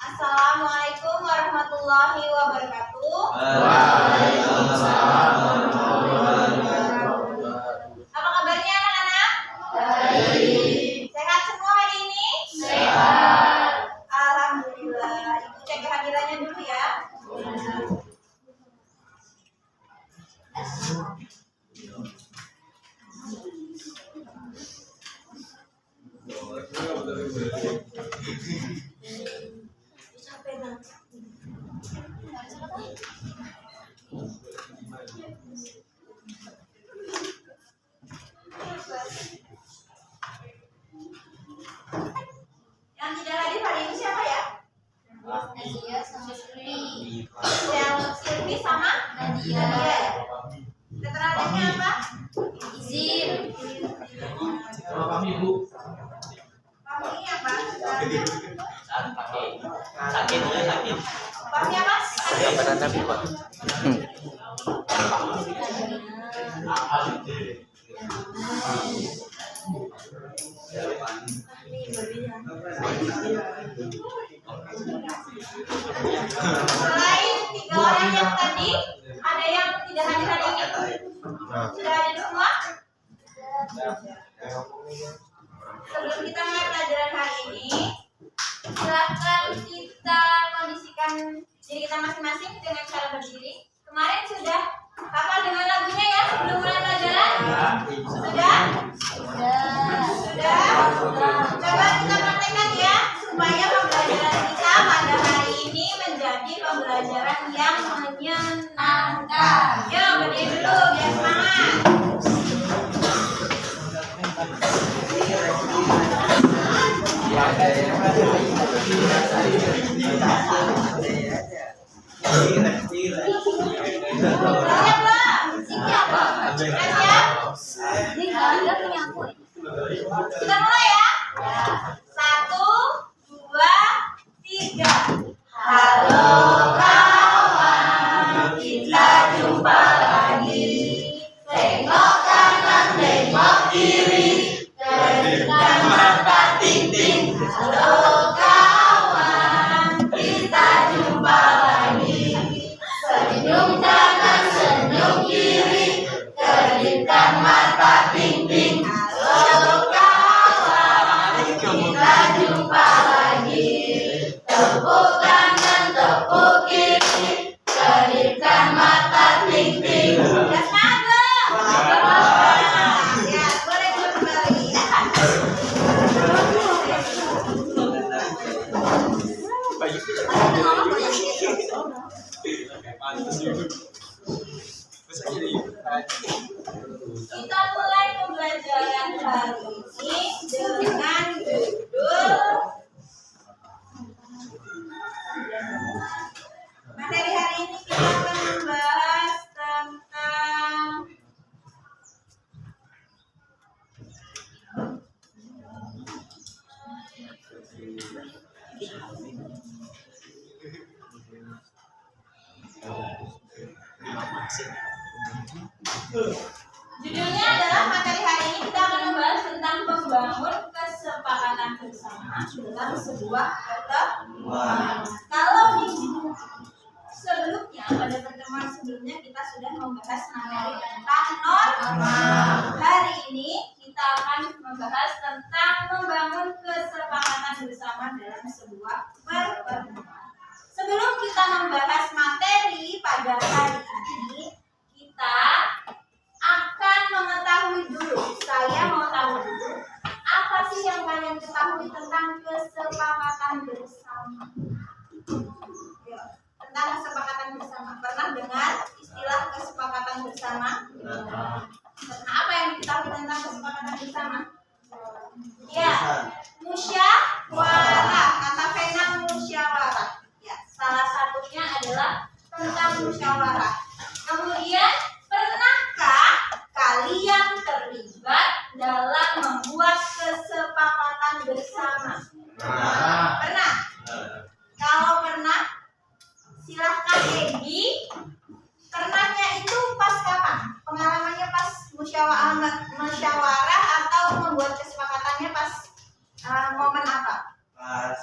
Assalamualaikum warahmatullahi wabarakatuh. Waalaikumsalam warahmatullahi wabarakatuh. Apa kabarnya anak-anak? Baik. Sehat semua hari ini? Sehat. Alhamdulillah. Ibu cek kehadirannya dulu ya. Yang tidak hadir hari ini siapa ya? Nadia sama Sri. Yang Silvi sama Nadia. ya. Keterangannya apa? Izin. Kalau kami Bu, Pami apa? sakit ya sakit. Pami apa? Selain 3 orang yang tadi, ada yang tidak hadir hari ini? Sudah hadir semua? Sebelum kita mulai pelajaran hari ini, silakan kita kondisikan diri kita masing-masing dengan cara berdiri. Kemarin sudah hafal dengan lagunya ya sebelum mulai pelajaran? Sudah? Sudah? Coba kita praktekkan ya supaya pembelajaran kita pada hari ini menjadi pembelajaran yang menyenangkan. Yuk berdiri dulu biar semangat. Siap belum? Siap. Siap? Kita mulai ya. 1, 2, 3. Halo kawan, kita jumpa lagi. Tengok kanan, tengok kiri, kedipkan mata ting-ting. Halo kawan, kita jumpa lagi. Senyum kanan, senyum kiri, kedipkan mata ting-ting. Halo kawan, kita jumpa lagi. Tepuk kanan, tepuk kiri, kedipkan mata ting-ting. Ya semangat belum? Ya boleh kembali. Kita mulai pembelajaran hari ini dengan judul materi hari ini kita akan membahas tentang judulnya adalah materi hari ini kita akan membahas tentang membangun kesepakatan bersama dalam sebuah pertemuan. Kalau di sebelumnya pada pertemuan sebelumnya kita sudah membahas materi tentang norma. Hari ini kita akan membahas tentang membangun kesepakatan bersama dalam sebuah pertemuan. Sebelum kita membahas materi pada hari ini, kita akan mengetahui dulu. Saya mau tahu dulu apa sih yang kalian ketahui tentang kesepakatan bersama. Yuk, tentang kesepakatan bersama. Pernah dengar istilah kesepakatan bersama? bersama? Apa yang diketahui tentang kesepakatan bersama? Ya, musyawarah. Kata Vena musyawarah. Ya, salah satunya adalah tentang musyawarah. Kemudian, pernahkah kalian terlibat dalam membuat kesepakatan bersama? Pernah? Kalau pernah, silahkan Egi. Pernahnya itu pas kapan? Pengalamannya pas musyawarah atau membuat kesepakatannya pas momen apa? Pas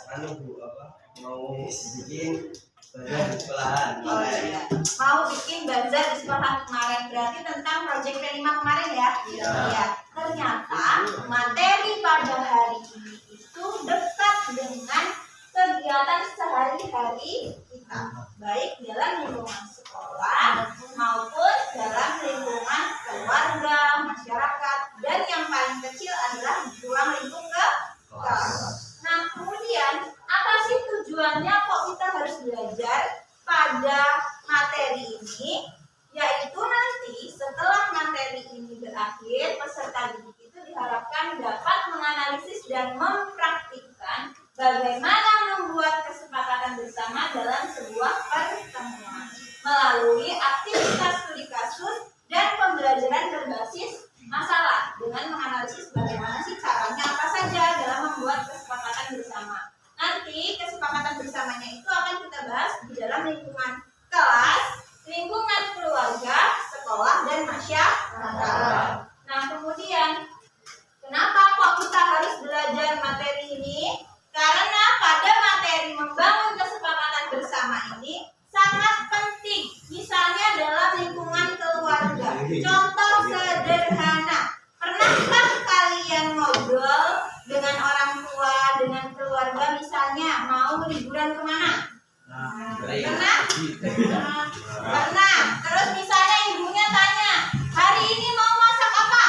mau bikin bazar di sekolahan kemarin. Mau bikin bazar di sekolahan kemarin, berarti tentang proyek P5 kemarin ya? Iya. Ternyata materi pada hari ini itu dekat dengan kegiatan sehari-hari kita, baik dalam lingkungan sekolah maupun dalam lingkungan keluarga, masyarakat, dan yang paling kecil adalah ruang lingkup kelas. Nah, kemudian apa sih tujuannya kok kita harus belajar pada materi ini? Yaitu nanti setelah materi ini berakhir, peserta didik itu diharapkan dapat menganalisis dan mempraktikkan bagaimana membuat kesepakatan bersama dalam sebuah pertemuan melalui aktivitas studi kasus dan pembelajaran berbasis masalah dengan menganalisis bagaimana sih caranya apa saja dalam membuat kesepakatan bersama. Nanti kesepakatan bersamanya itu akan kita bahas di dalam lingkungan kelas, lingkungan keluarga, sekolah, dan masyarakat. Nah, kemudian kenapa kok kita harus belajar materi ini? Karena pada materi membangun kesepakatan bersama ini sangat penting. Misalnya dalam lingkungan keluarga. Contoh sederhana. Pernahkah kalian ngobrol dengan orang tua, dengan keluarga misalnya mau liburan kemana? Pernah? Pernah. Terus misalnya ibunya tanya, hari ini mau masak apa?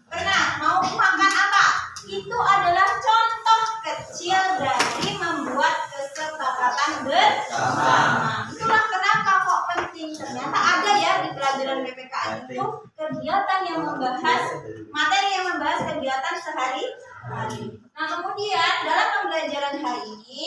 Pernah. Mau makan apa? Itu adalah contoh kecil dari membuat kesepakatan bersama. Itulah kenapa kok penting. Ternyata ada ya di pelajaran PPKN itu kegiatan yang membahas materi yang membahas kegiatan sehari-hari. Nah, kemudian dalam pembelajaran hari ini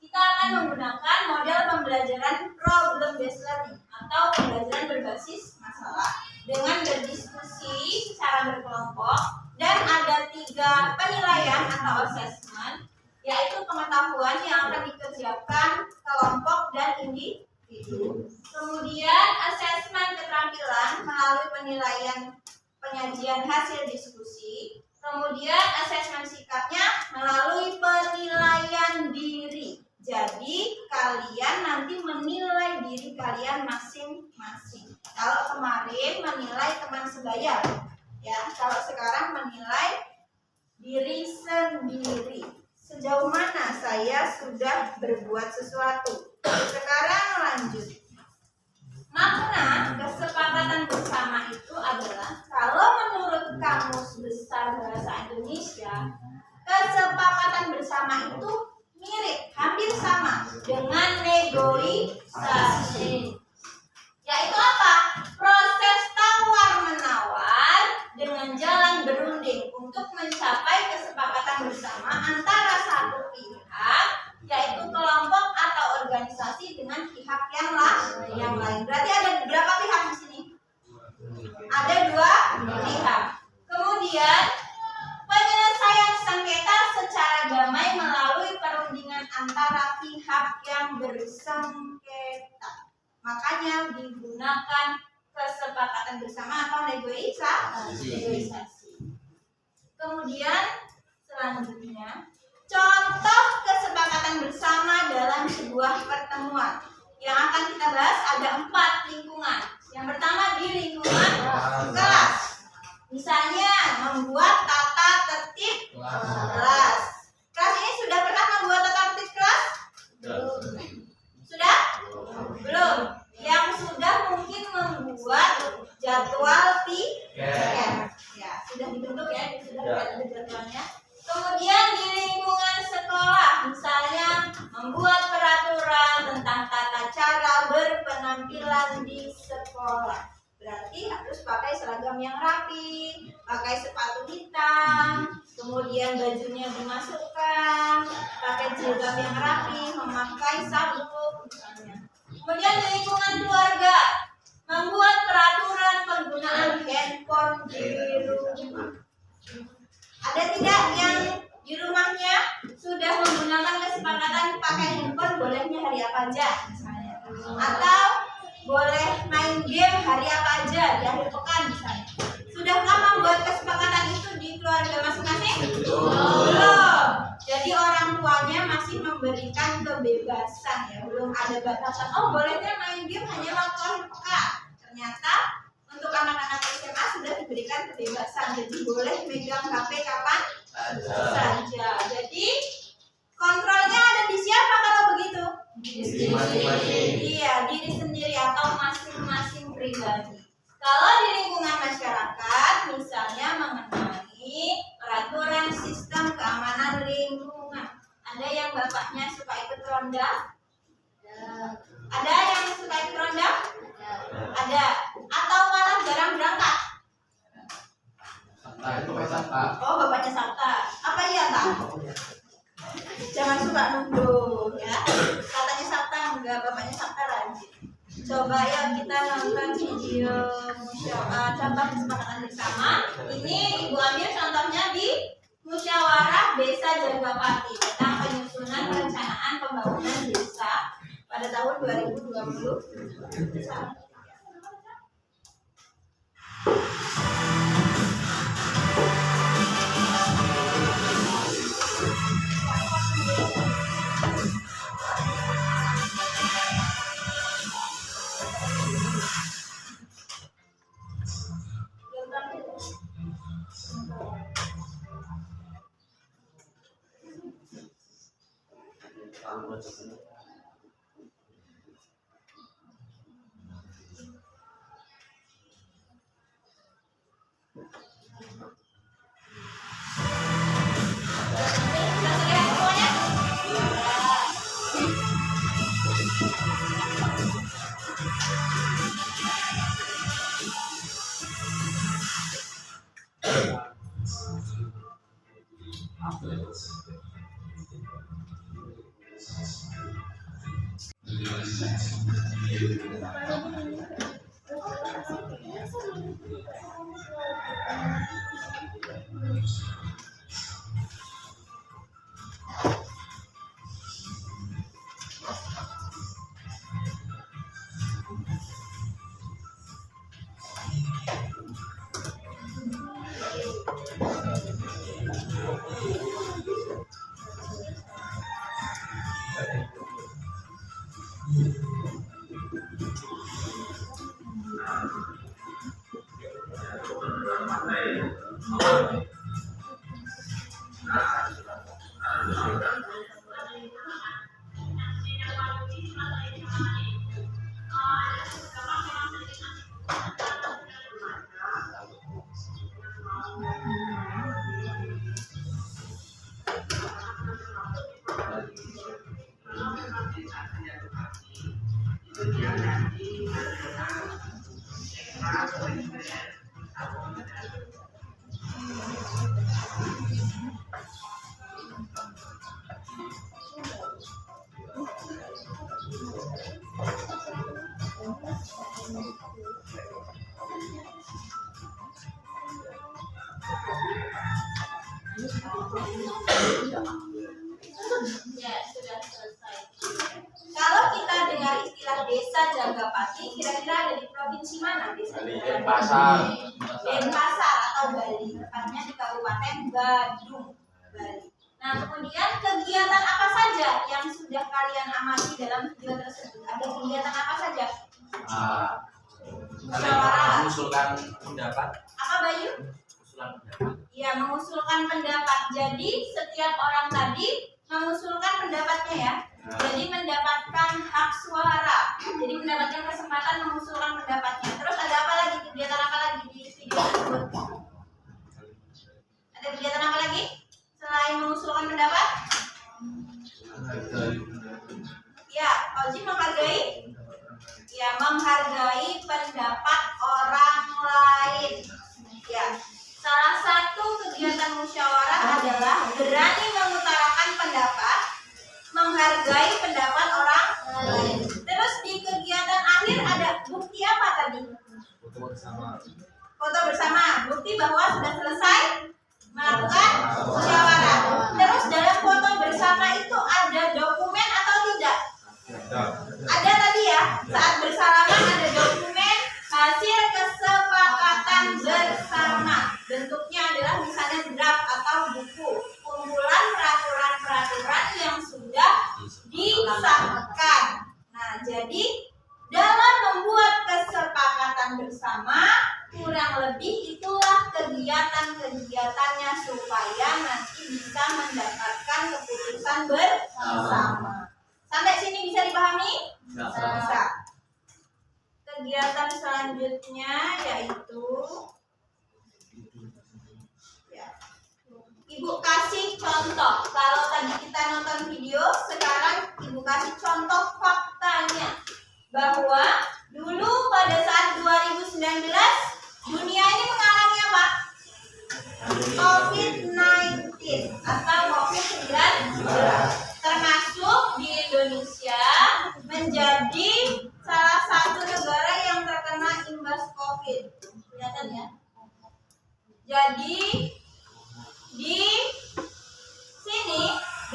kita akan menggunakan model pembelajaran problem based learning atau pembelajaran berbasis masalah dengan berdiskusi secara berkelompok dan ada 3 penilaian atau assessment, yaitu pengetahuan yang akan dikerjakan kelompok dan individu. Kemudian asesmen keterampilan melalui penilaian penyajian hasil diskusi. Kemudian asesmen sikapnya melalui penilaian diri. Jadi kalian nanti menilai diri kalian masing-masing. Kalau kemarin menilai teman sebaya, ya. Kalau sekarang menilai diri sendiri. Sejauh mana saya sudah berbuat sesuatu. Sekarang lanjut. Makna kesepakatan bersama itu adalah, kalau menurut Kamus Besar Bahasa Indonesia, kesepakatan bersama itu mirip, hampir sama dengan negosiasi. Yaitu apa? Proses tawar-menawar dengan jalan berunding untuk mencapai kesepakatan bersama antara satu pihak, yaitu kelompok atau organisasi, dengan pihak yang lain. Berarti ada berapa pihak di sini? Ada 2 pihak. Kemudian penyelesaian sengketa secara damai melalui perundingan antara pihak yang bersengketa. Makanya digunakan kesepakatan bersama atau negosiasi. Kemudian selanjutnya, contoh kesepakatan bersama dalam sebuah pertemuan. Yang akan kita bahas ada 4 lingkungan. Yang pertama di lingkungan kelas. Misalnya membuat tata tertib kelas. Kelas ini sudah pernah membuat tata tertib kelas? Sudah? Belum. Yang sudah mungkin membuat jadwal piket. Ya, sudah dibentuk ya, sudah ada jadwalnya. Kemudian di lingkungan sekolah, misalnya membuat peraturan tentang tata cara berpenampilan di sekolah. Berarti pakai seragam yang rapi, pakai sepatu hitam, kemudian bajunya dimasukkan, pakai jilbab yang rapi, memakai sabuk misalnya. Kemudian di lingkungan keluarga membuat peraturan penggunaan handphone di rumah. Ada tidak yang di rumahnya sudah menggunakan kesepakatan pakai handphone bolehnya hari apa aja misalnya, atau boleh main game hari apa aja di akhir pekan misalnya? Sudahkah membuat kesepakatan itu di keluarga masing-masing? Belum. Jadi orang tuanya masih memberikan kebebasan ya, belum ada batasan. Oh bolehnya main game hanya waktu akhir pekan. Ternyata untuk anak-anak SMA sudah diberikan kebebasan, jadi boleh megang HP kapan saja. Jadi kontrolnya ada di siapa kalau begitu? Iya, diri sendiri atau masing-masing pribadi. Kalau di lingkungan masyarakat, misalnya mengenai peraturan sistem keamanan lingkungan, ada yang bapaknya suka ikut ronda? Ada yang suka ikut ronda? Ada. Atau malah jarang berangkat? Oh, bapaknya Sabta. Apa iya, Kak? Jangan suka nuduh ya. Katanya Sabta enggak, bapaknya Sabta rajin. Coba ya kita nonton video contoh kesepakatan bersama. Ini Ibu ambil contohnya di Musyawarah Desa Jagapati tentang penyusunan perencanaan pembangunan desa pada tahun 2020. Ya, sudah selesai. Kalau kita dengar istilah desa Jagapati, kira-kira ada di provinsi mana desa Jagapati? Denpasar atau Bali, tepatnya di Kabupaten Badung, Bali. Nah, kemudian kegiatan apa saja yang sudah kalian amati dalam video tersebut? Ada kegiatan apa saja? Mengusulkan pendapat. Apa, Bayu? Usulan pendapat. Ya, mengusulkan pendapat. Jadi setiap orang tadi mengusulkan pendapatnya ya. Jadi mendapatkan hak suara. Jadi mendapatkan kesempatan mengusulkan pendapatnya. Terus ada apa lagi? Kegiatan apa lagi di video tersebut? Ada kegiatan apa lagi selain mengusulkan pendapat? Ya, Oji menghargai. Ya, menghargai pendapat orang lain. Foto bersama, bukti bahwa sudah selesai melakukan musyawarah. Terus dalam foto bersama itu ada dokumen atau tidak? Ada tadi ya, saat bersalaman ada dokumen hasil kesepakatan bersama. Bentuknya adalah misalnya draft atau buku, kumpulan peraturan-peraturan yang sudah disahkan. Nah, jadi dalam membuat kesepakatan bersama, kurang lebih itulah kegiatan-kegiatannya supaya nanti bisa mendapatkan keputusan bersama. Sampai sini bisa dipahami? Bisa. Kegiatan selanjutnya yaitu ya, Ibu kasih contoh. Kalau tadi kita nonton video, sekarang Ibu kasih contoh faktanya bahwa dulu pada saat 2019 dunia ini mengalami apa? COVID-19 atau COVID-19, termasuk di Indonesia menjadi salah satu negara yang terkena imbas COVID. Kelihatan ya? Jadi di sini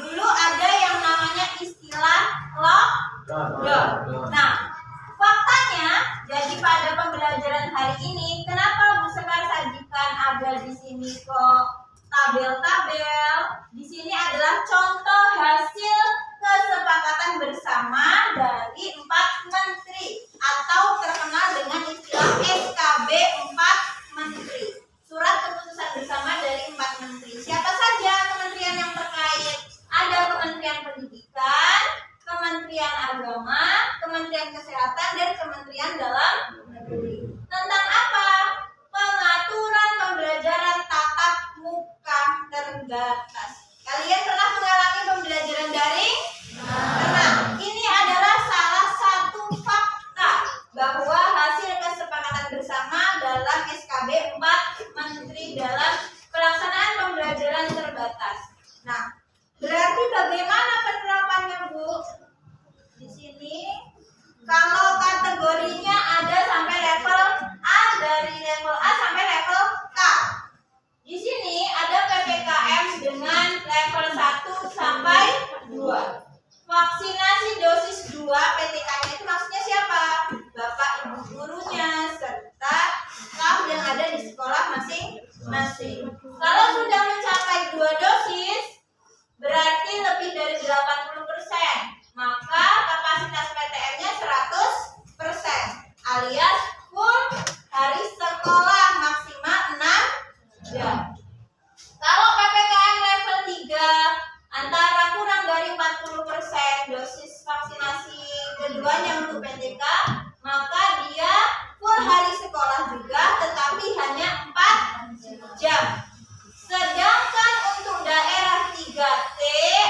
dulu ada yang namanya istilah lockdown. Nah, faktanya, jadi pada pembelajaran hari ini, kenapa Bu Sekar sajikan ada di sini kok tabel-tabel? Di sini adalah contoh hasil kesepakatan bersama dari 4 menteri atau terkenal dengan istilah SKB 4 menteri. Surat keputusan bersama dari 4 menteri. Siapa saja kementerian yang terkait? Ada Kementerian Pendidikan, Kementerian Agama, Kementerian Kesehatan, dan Kementerian Dalam Negeri. Tentang apa? Pengaturan pembelajaran tatap muka terbatas. Kalian pernah mengalami pembelajaran daring? Pernah. Ini adalah salah satu fakta bahwa hasil kesepakatan bersama dalam SKB 4 Menteri dalam pelaksanaan pembelajaran terbatas. Nah, berarti bagaimana penerapannya, Bu? Di sini kalau kategorinya ada sampai level A, dari level A sampai level K. Di sini ada PPKM dengan level 1 sampai 2. Vaksinasi dosis 2 PTK-nya itu maksudnya siapa? Bapak Ibu gurunya serta staf yang ada di sekolah masing-masing. Kalau sudah mencapai 2 dosis berarti lebih dari 80%, maka kapasitas PTM-nya 100% alias full hari sekolah maksimal 6 jam. Kalau PPKM level 3 antara kurang dari 40% dosis vaksinasi keduanya untuk PTK, maka dia full hari sekolah juga tetapi hanya 4 jam. Sedangkan untuk daerah 3T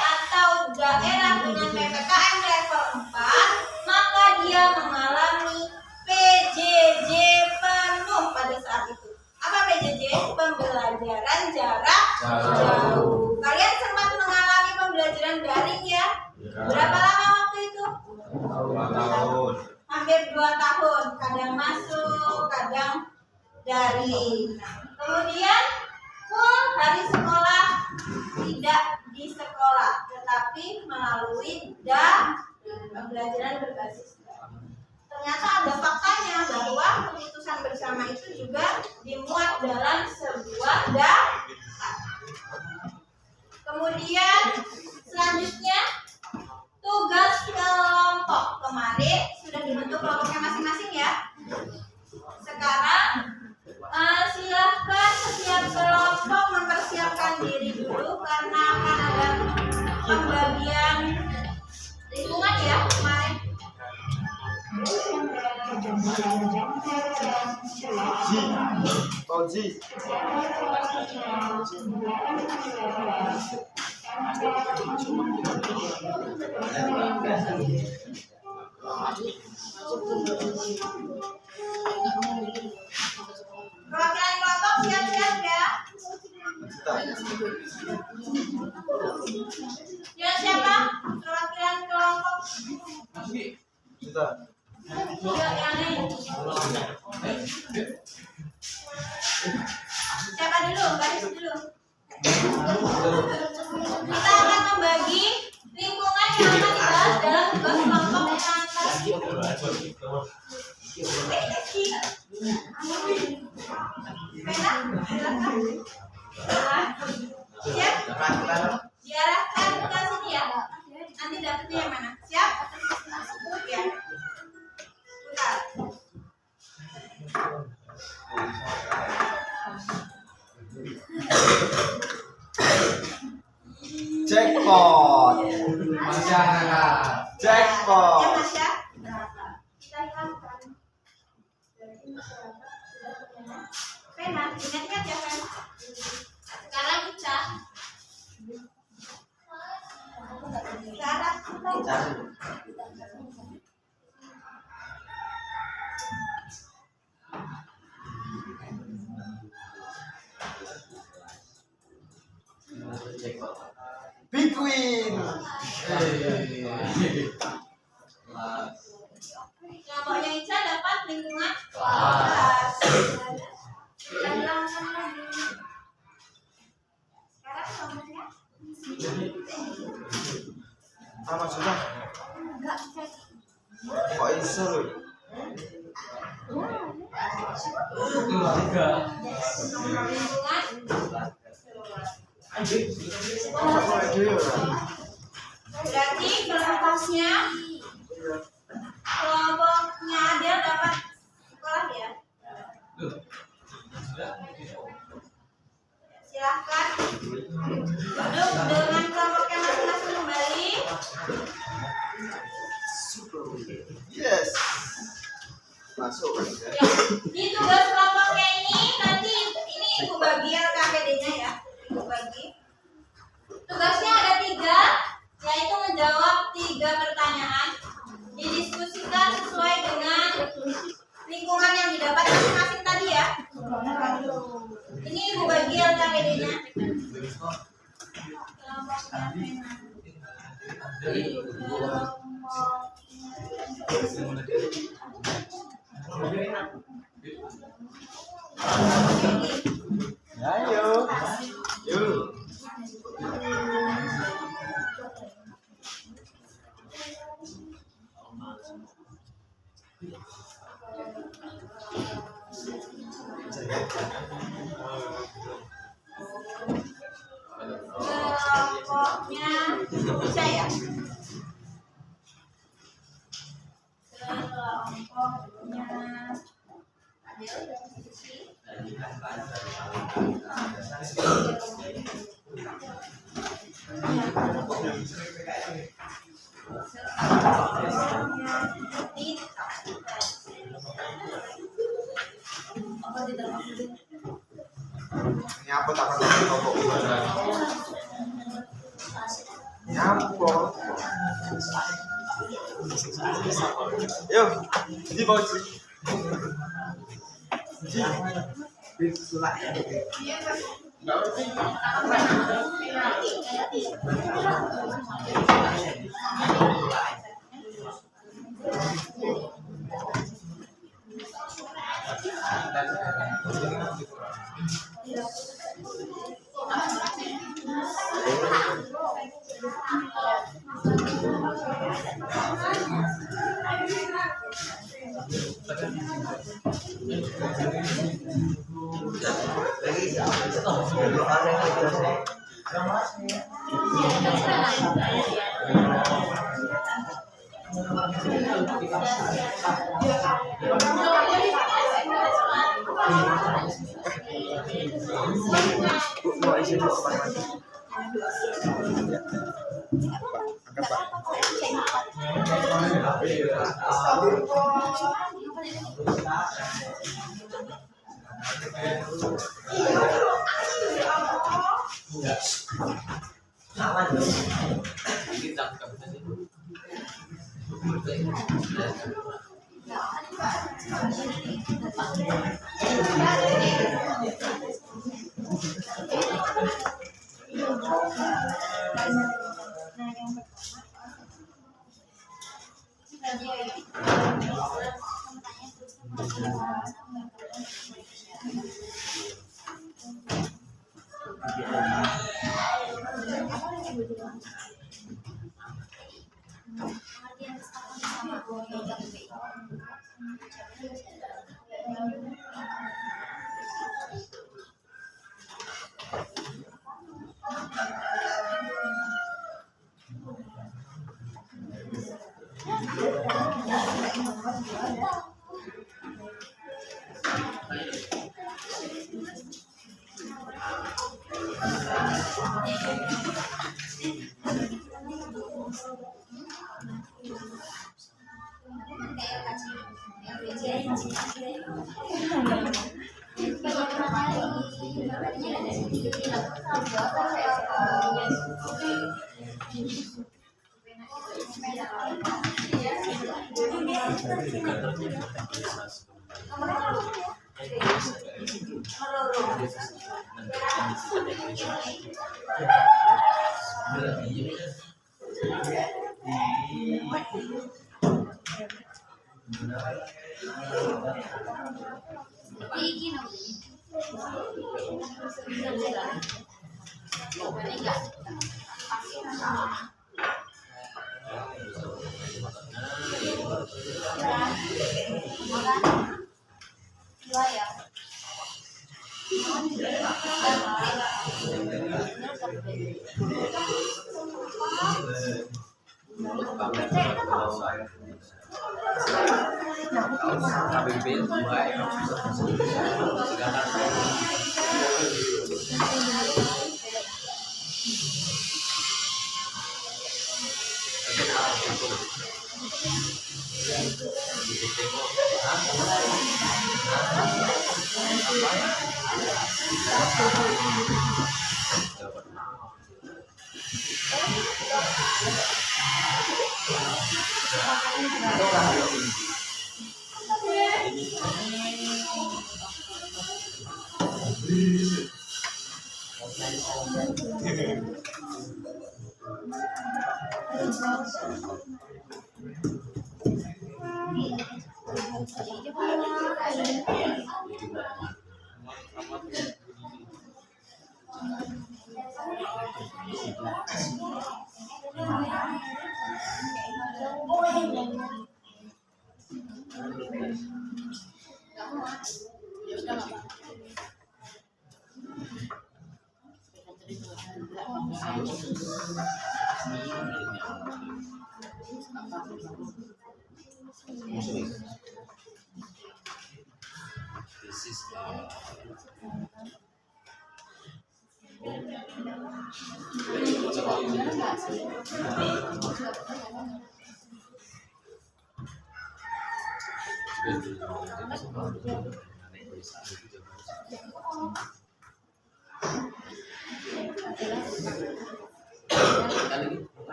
atau daerah dengan PPKM level 4, maka dia mengalami PJJ penuh pada saat itu. Apa PJJ? Pembelajaran jarak jauh. Kalian sempat mengalami pembelajaran daring ya? Berapa lama waktu itu? 2 tahun. Hampir 2 tahun. Kadang masuk, kadang daring. Kemudian full hari sekolah tidak di sekolah, tetapi melalui pembelajaran berbasis daring. Ternyata ada faktanya bahwa keputusan bersama itu juga dimuat dalam sebuah data. Kemudian selanjutnya tugas kelompok. Kemarin sudah dibentuk kelompoknya masing-masing ya. Sekarang silahkan setiap kelompok mempersiapkan diri dulu karena akan ada pembagian lingkungan ya kemarin. Fauzi. Perwakilan kelompok siap-siap ya. Ya siapa? Perwakilan kelompok. Kita. Enggak yang lain. Siapa dulu? Baris dulu. Kita akan membagi lingkungan yang akan dibahas dalam tugas kelompok yang atas. Pena, silakan. Siap? Diarahkan ke sini ya. Nanti dapetnya yang mana? Siap? Ya. Putar. Jackpot. Masyarakat. Jackpot. Ya Mas ya. Kita lihatkan. Pena, ingat-ingat ya Pena. Sekarang Ica. Sekarang kita. Big win. Kelompoknya Ica dapat lingkungan kelas. Kita bilangkan lagi. Sekarang kelompoknya Sama sudah. enggak Kok iso lho? Keluarga. lingkungan. Berarti kelompoknya Adel dapat sekolah ya. Silahkan duduk dengan kelompoknya masing-masing kembali. Yes. Masuk. Ya, di tugas kelompoknya ini nanti ini ibu bagi LKPD-nya ya, ibu bagi. Tugasnya ada 3, yaitu menjawab 3 pertanyaan, didiskusikan sesuai dengan lingkungan yang didapat masing-masing tadi ya. Ini ibu bagi LKPD-nya. Ayo. Yuk. Kelompoknya bisa ya. Kelompoknya Adel dari sisi. Nyapa tak pernah kelompok gua. Nyapa. Yuk, di bawah sini.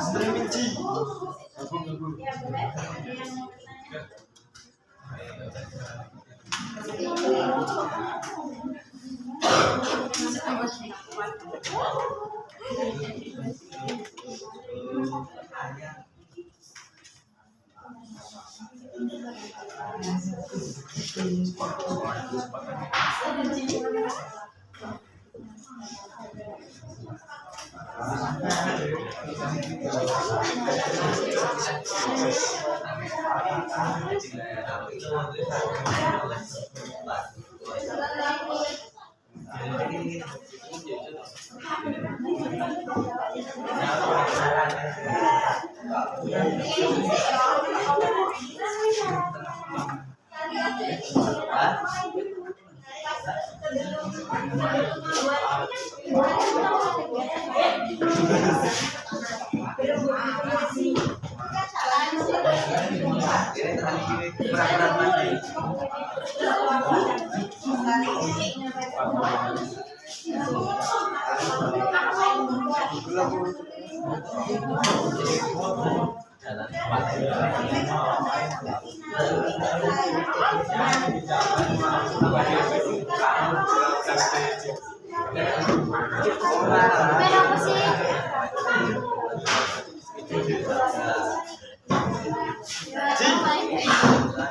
Streaming Ji. Kenapa sih?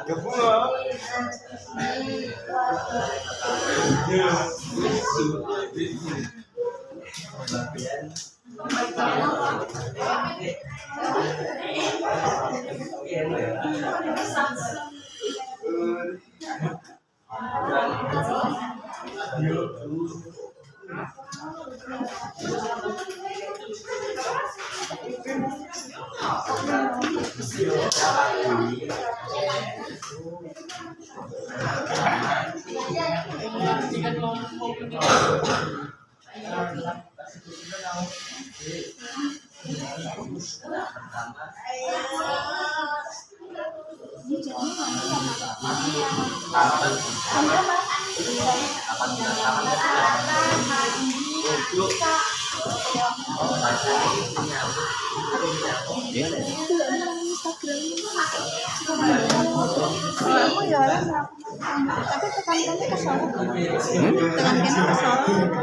Kebunga.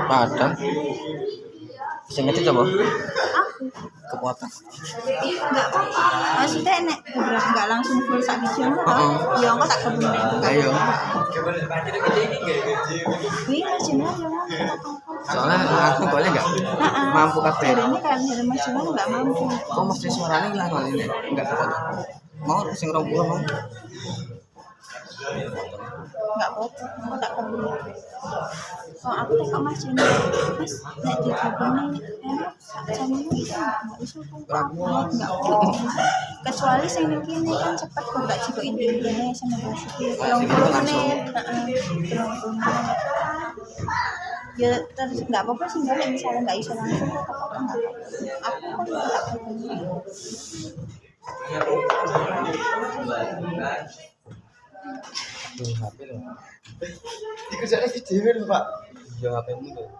Padang. Sing ngecek coba. Kekuatan. Enggak apa-apa. Maksudnya nek enggak langsung full sak biji ngono. Ya engko tak gabung nek. Ayo. Kuwi majinan ya. Soalnya aku boleh enggak? Mampu kabeh. Ini kan dari majinan enggak mampu. Kok mesti suaranya hilang kali ini? Enggak kekuatan. Mau sing 20 mau. Enggak apa-apa. Engko tak gabung. Oh, aku tak majinan. Mas, nek digabung enak jam ini enggak iso kan. Enggak apa-apa. Kecuali sing ning kene kan cepet kok enggak jiko intine sama basuki. 30 menit. Ya terus nggak apa-apa sih nggak misalnya nggak iso langsung kok apa nggak aku kan tak gabung. HP lo. Dikerjain video lho, Pak. Yo HP-mu tuh.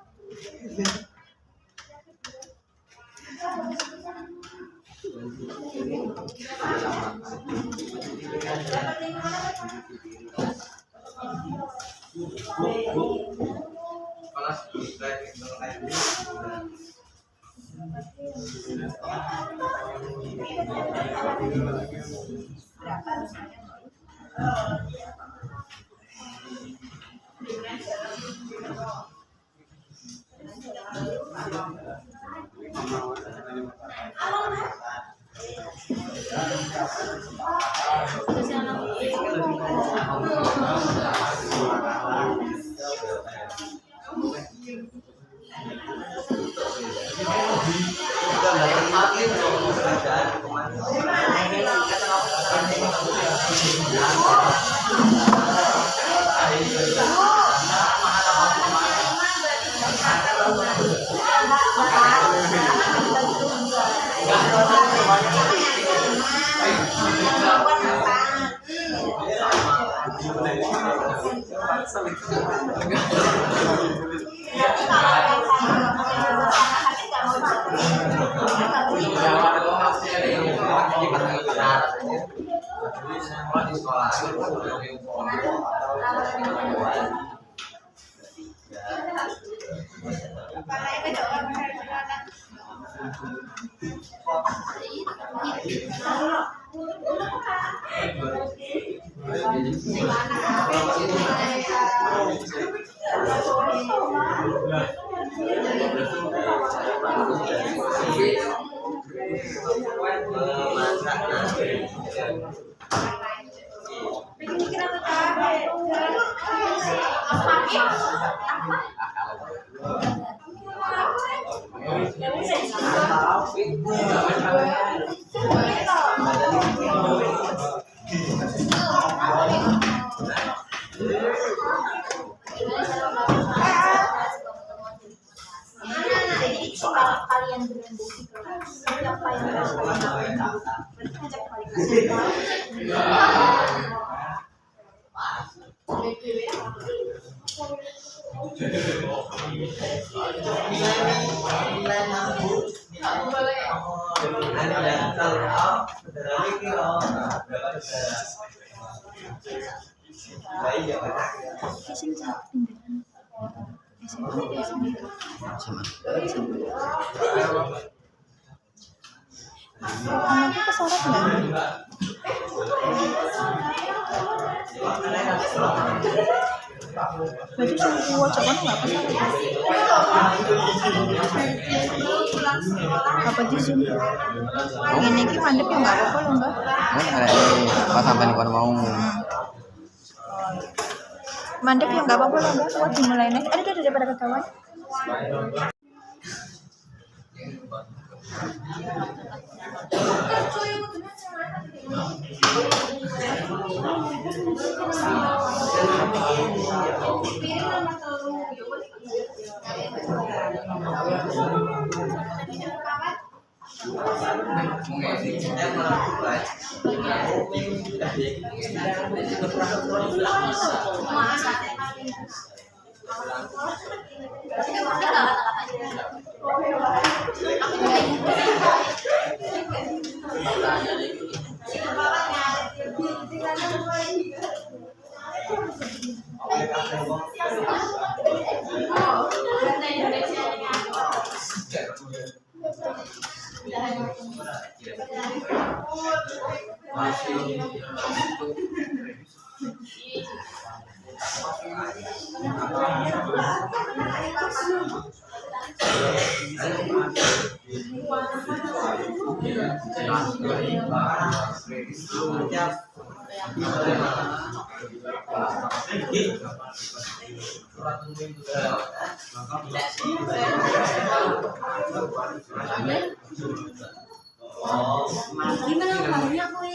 Kalian berembuk siapa yang ngajak anaknya kesorot nggak? Berarti suruh coba nggak kesorot? Apa di sini? Ini ki mandek ya nggak apa-apa loh nggak? Ada ini pas sampai nih mau. Mandek ya nggak apa-apa loh nggak? Kuat dimulai nih. Ada daripada ketahuan. Gimana kabarnya kue?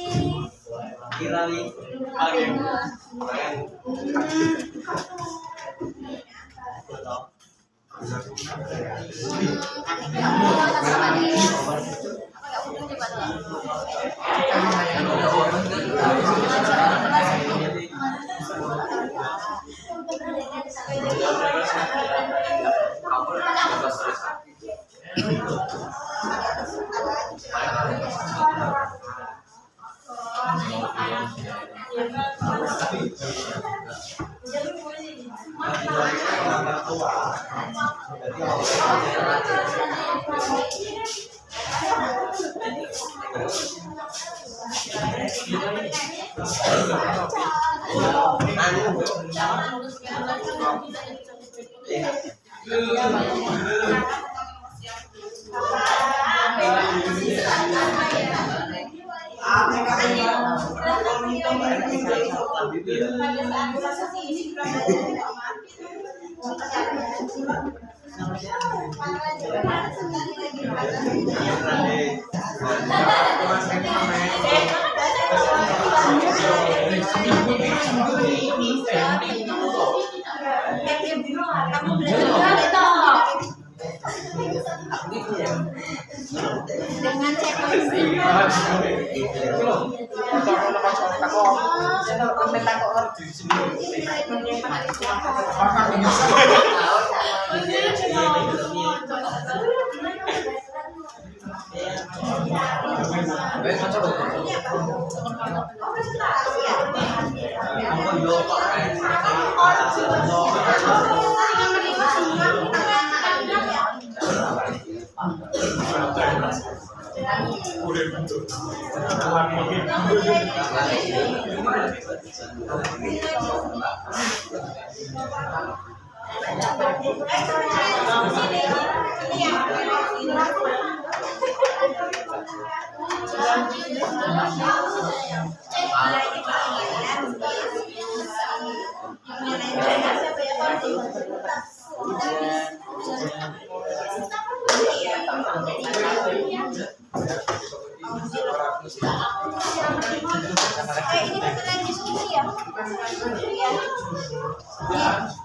Pada saat prosesi ini juga tidak mati.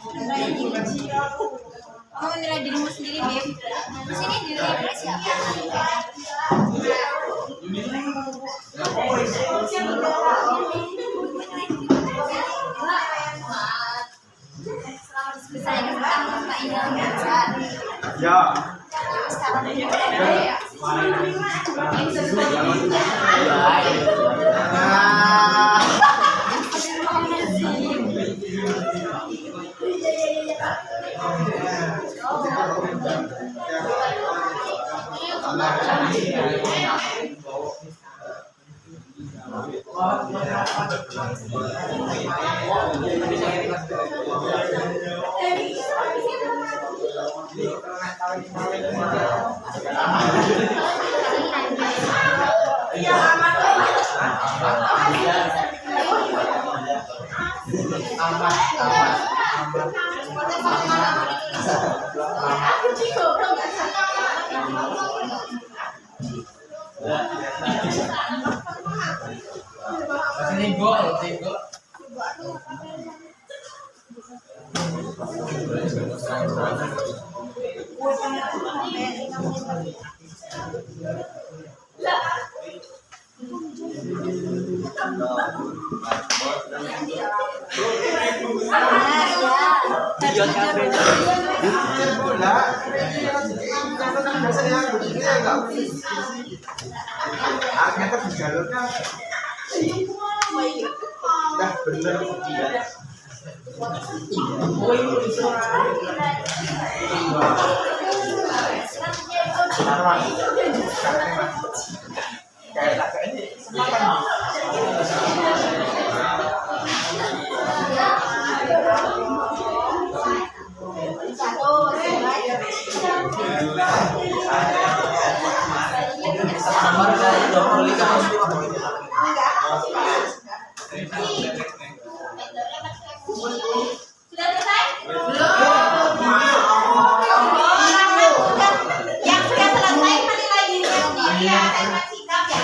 Dengan kamu menilai dirimu sendiri, Beb. Di sini diri siapa? Ya. Dah bener dia. Sudah selesai? Belum. Yang sudah selesai menilai dirinya sendiri ya, dengan sikap ya.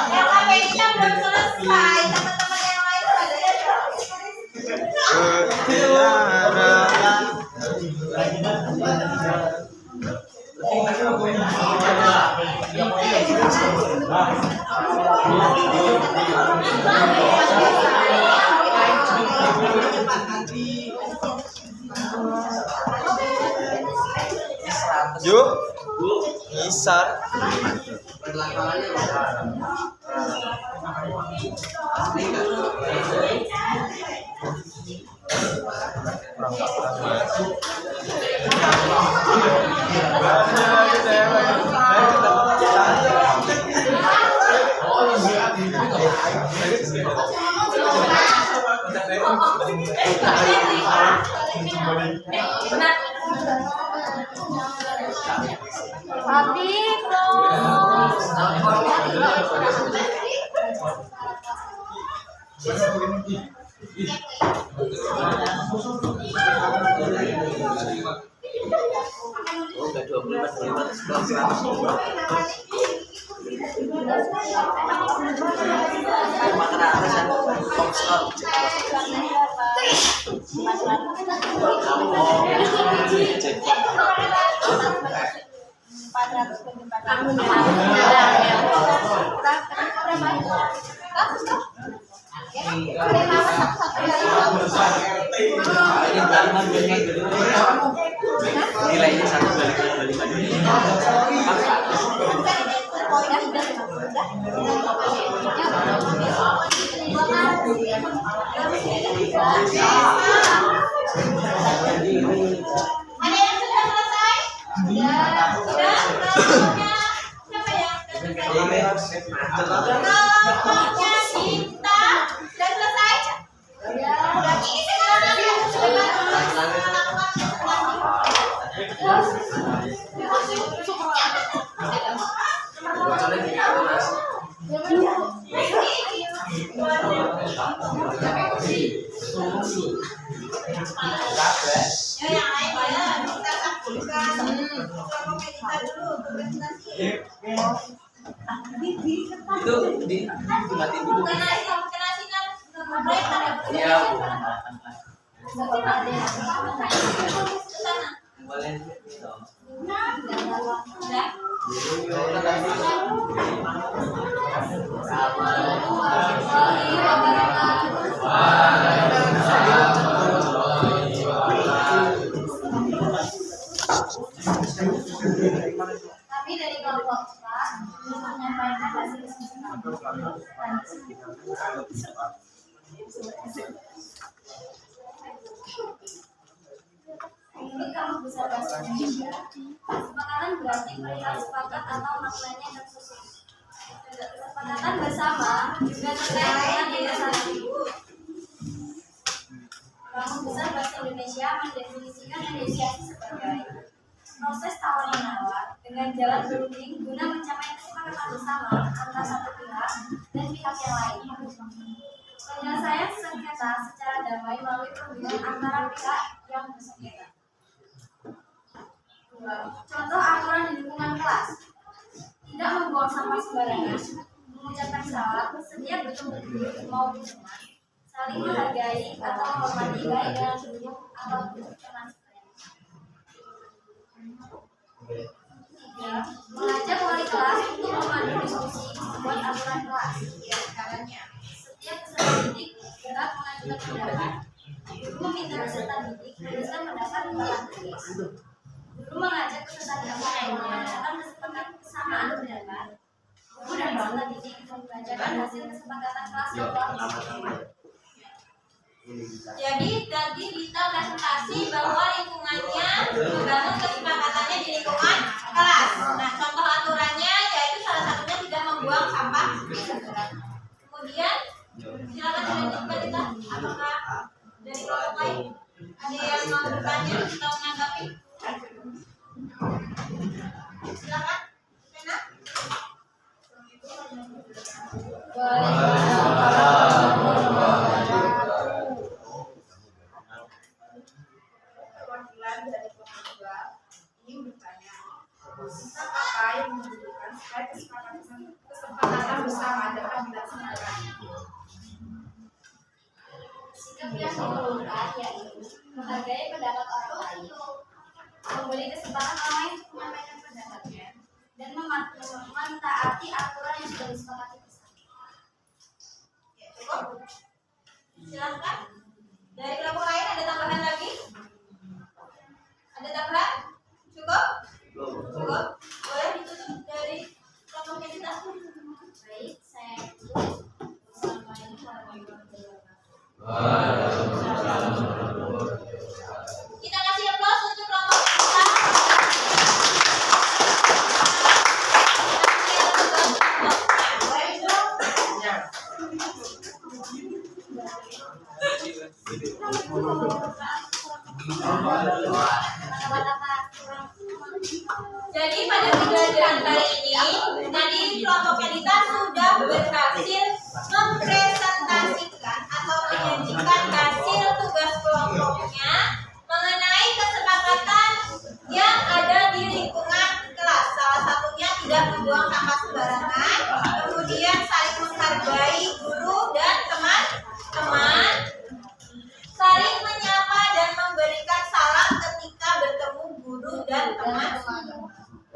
Yang KPI-nya belum selesai, teman-teman yang lain Yuk, Isar. Udah 25 nilainya 1 Ada yang sudah selesai? Sudah. Siapa yang sudah selesai? Kelompoknya Sinta sudah selesai? Berarti ini sekarang yang sudah yang lain ya, kita saksikan kelompok kita dulu presentasi. itu dimatiin dulu. Kena sinar break ada. Iya, Sana. boleh. Sudah. Kami dari kelompok 4 menyampaikan hasil Menurut Kamus Besar Bahasa Indonesia, kesepakatan berarti perihal sepakat atau maknanya dan khusus. Kesepakatan bersama juga terkait dengan yayasan ibu. Kamus Besar Bahasa Indonesia mendefinisikan negosiasi sebagai proses tawar-menawar dengan jalan berunding guna mencapai kesepakatan bersama antara satu pihak dan pihak yang lain. Penyelesaian sengketa secara damai melalui perundingan antara pihak yang bersengketa. Contoh aturan di lingkungan kelas: tidak membuang sampah sembarangan, mengucapkan salam setiap bertemu maupun teman, saling menghargai atau menghormati baik dengan duduk atau teman sekalian. 3. Mengajak wali kelas untuk memandu diskusi membuat aturan kelas. Setiap peserta didik berhak mengajukan pendapat. Guru meminta peserta didik menuliskan pendapat dalam tulis. Guru mengajak peserta didik menyatakan kesepakatan kesamaan pendapat. Guru dan peserta didik membacakan hasil kesepakatan kelas yang telah disepakati. Jadi tadi Dita presentasi bahwa lingkungannya membangun kesepakatannya di lingkungan kelas. Nah, contoh aturannya yaitu salah satunya tidak membuang sampah. Kemudian silakan dilanjutkan Dita. Apakah dari kelompok lain ada yang mau bertanya atau menanggapi? Silakan. Rena. Perwakilan dari kelompok 2 ini bertanya tentang apa yang membutuhkan supaya kesepakatan bersama dapat dilaksanakan. Sikap yang diperlukan yaitu menghargai pendapat orang lain, memberi kesempatan orang lain untuk menyampaikan pendapatnya, dan mentaati aturan yang sudah disepakati bersama. Cukup? Silakan. Dari kelompok lain ada tambahan lagi? Ada tambahan? Cukup? Cukup? Boleh ditutup dari kelompoknya kita? Baik, saya tutup. Assalamualaikum warahmatullahi wabarakatuh. Kita Jadi pada pembelajaran kali ini, tadi kelompok Elita sudah berhasil mempresentasikan atau menyajikan hasil tugas kelompoknya mengenai kesepakatan yang ada di lingkungan kelas. Salah satunya tidak membuang sampah sembarangan, kemudian saling menghargai guru dan teman-teman, saling menyapa dan memberikan salam ketika bertemu guru dan teman-teman.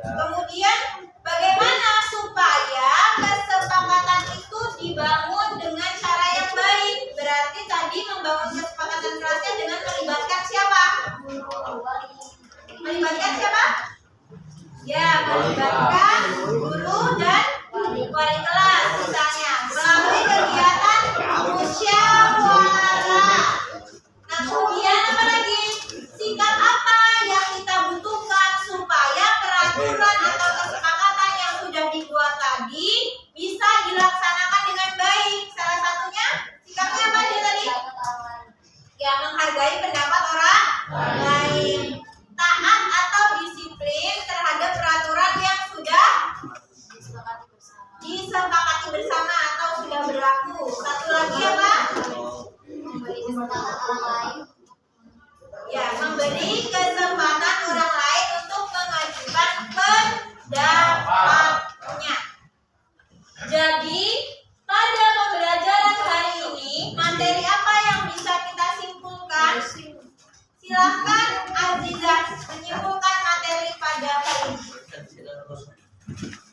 Kemudian bagaimana supaya kesepakatan itu dibangun dengan cara yang baik? Berarti tadi membangun kesepakatan kelasnya dengan melibatkan siapa? Melibatkan siapa? Ya, melibatkan guru dan wali kelas misalnya melalui kegiatan musyawarah. Nah, kemudian apa lagi? Sikap apa yang kita butuhkan supaya peraturan atau kesepakatan yang sudah dibuat tadi bisa dilaksanakan dengan baik? Salah satunya sikapnya apa aja tadi? Ya, menghargai pendapat orang lain, taat atau disiplin terhadap peraturan yang sudah disepakati bersama atau sudah berlaku. Satu lagi apa? Ya, memberi kesempatan orang lain untuk mengajukan pendapatnya. Jadi, pada pembelajaran hari ini, materi apa yang bisa kita simpulkan? Silakan Azizah menyimpulkan materi pada hari ini.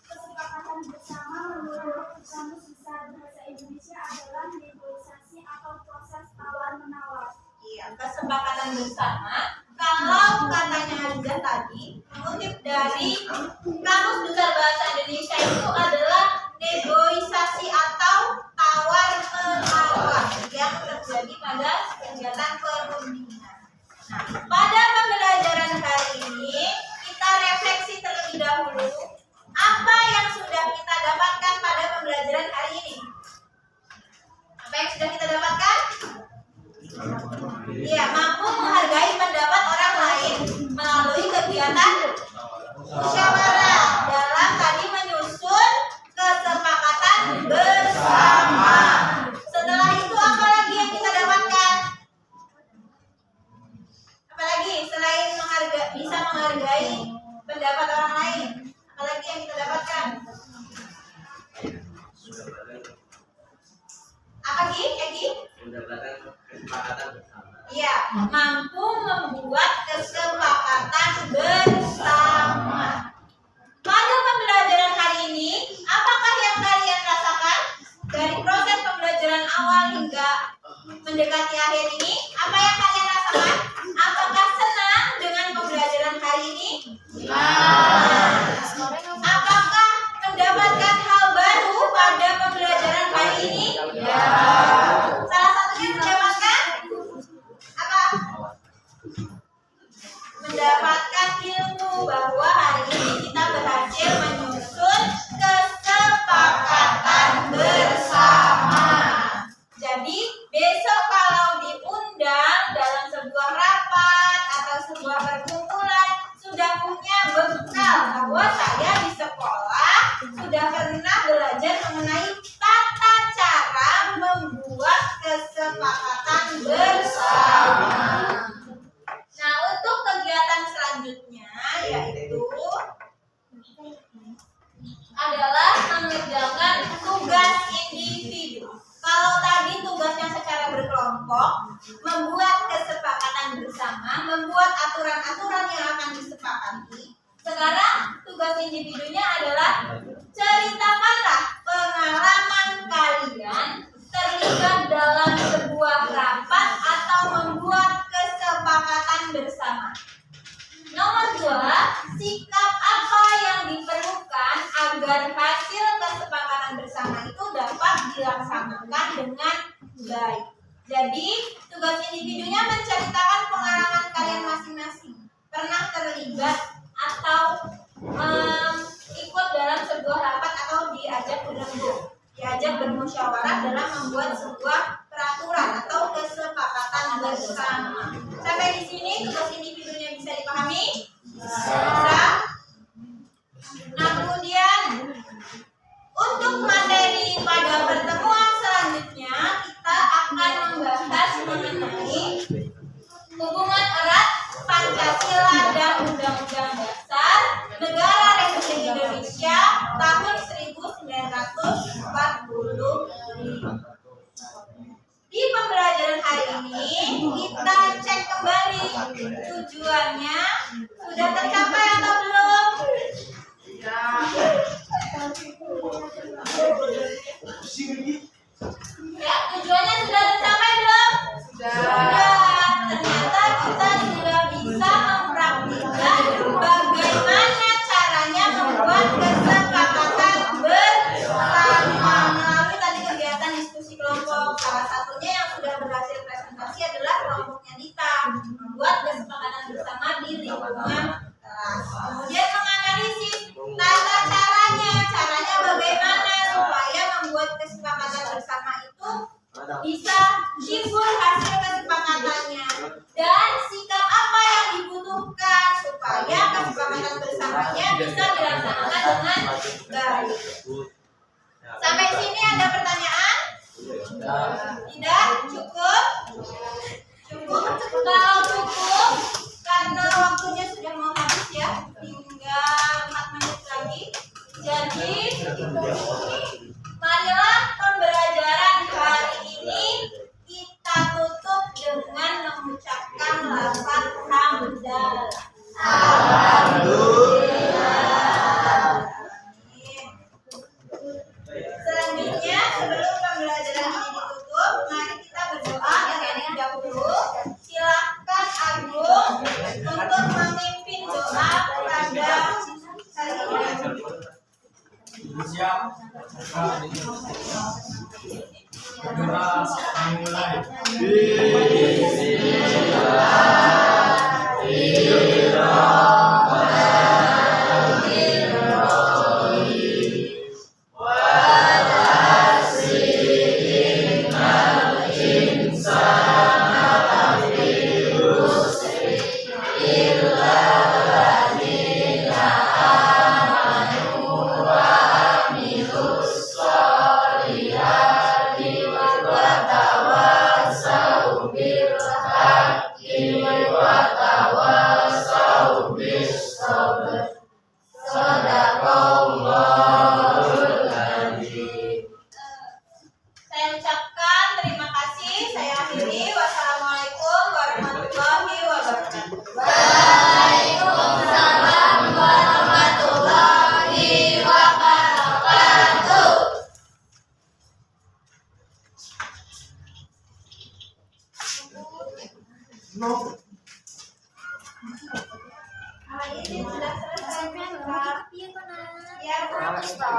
Kesepakatan bersama menurut Kamus Besar Bahasa Indonesia adalah negosiasi atau proses tawar-menawar. Iya, kesepakatan bersama. Kalau katanya Azizah tadi, mengutip dari Kamus Besar Bahasa Indonesia itu adalah negosiasi atau tawar-menawar yang terjadi pada kegiatan perundingan. Nah, pada pembelajaran hari ini kita refleksi terlebih dahulu apa yang sudah kita dapatkan pada pembelajaran hari ini. Apa yang sudah kita dapatkan? Ya, mampu menghargai pendapat orang lain melalui kegiatan musyawarah dalam tadi menyusun kesepakatan bersama. Setelah itu apa lagi yang kita dapatkan? Apalagi selain bisa menghargai pendapat orang lain, apalagi yang kita dapatkan? Apa Egi? Mendapatkan kesepakatan bersama. Iya, mampu membuat kesepakatan bersama. Pada pembelajaran hari ini, apakah yang kalian rasakan dari proses pembelajaran awal hingga mendekati akhir ini? Apa yang kalian rasakan? Apakah senang dengan pembelajaran hari ini? Apakah mendapatkan hal baru pada pembelajaran hari ini? Salah satunya mendapatkan apa? Mendapatkan ilmu bahwa hari ini kita berhasil menyusun kesepakatan bersama. Jadi besok kalau diundang dalam sebuah rapat atau sebuah perkumpulan sudah punya bekal bahwa saya di sekolah sudah pernah belajar mengenai tata cara membuat kesepakatan bersama. Nah, untuk kegiatan selanjutnya yaitu adalah mengerjakan tugas individu. Kalau tadi tugasnya secara berkelompok, membuat kesepakatan bersama, membuat aturan-aturan yang akan disepakati. Sekarang tugas individunya adalah ceritakanlah pengalaman kalian terlibat dalam sebuah rapat atau membuat kesepakatan bersama. Nomor 2, sikap apa yang diperlukan agar hasil kesepakatan bersama itu dapat dilaksanakan dengan baik. Jadi, tugas individunya menceritakan pengalaman kalian masing-masing. Pernah terlibat atau ikut dalam sebuah rapat atau diajak berembuk, diajak bermusyawarah dalam membuat sebuah peraturan atau kesepakatan bersama. Sampai di sini tujuannya sudah tercapai atau belum? Ya, tujuannya sudah tercapai belum? Sudah. Ternyata kita sudah bisa mempraktikkan bagaimana caranya membuat kesepakatan bersama melalui tadi kegiatan diskusi kelompok. Salah satunya yang sudah berhasil presentasi adalah kelompoknya Dita, membuat kesepakatan bersama di lingkungan kelas. Kemudian menganalisis tata caranya bagaimana supaya membuat kesepakatan bersama itu bisa timbul hasil kesepakatannya, dan sikap apa yang dibutuhkan supaya kesepakatan bersamanya bisa dilaksanakan dengan baik. Sampai sini ada pertanyaan? Tidak? Cukup? Cukup? Kalau cukup, karena waktunya sudah mau habis ya, tinggal 4 menit lagi. Jadi marilah pembelajaran hari ini kita tutup dengan mengucapkan lafaz hamdalah. Selanjutnya, sebelum pembelajaran ini ditutup, mari kita berdoa terlebih dahulu. Silakan Agung untuk memimpin doa pada hari ini. Saya ucapkan terima kasih. Saya akhiri. Wassalamualaikum warahmatullahi wabarakatuh. Waalaikumsalam warahmatullahi wabarakatuh. Hari ini sudah selesai. Ya, oke. Terima kasih Pak.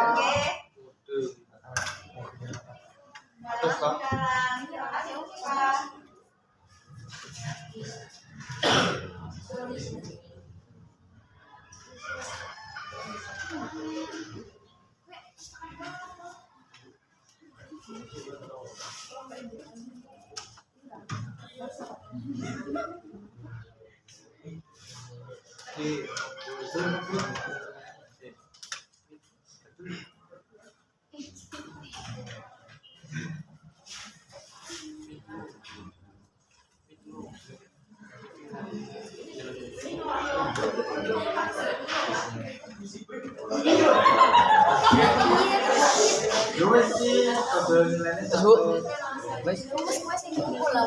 Guys. Mas, yang gitu lah.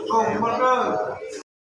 Oh,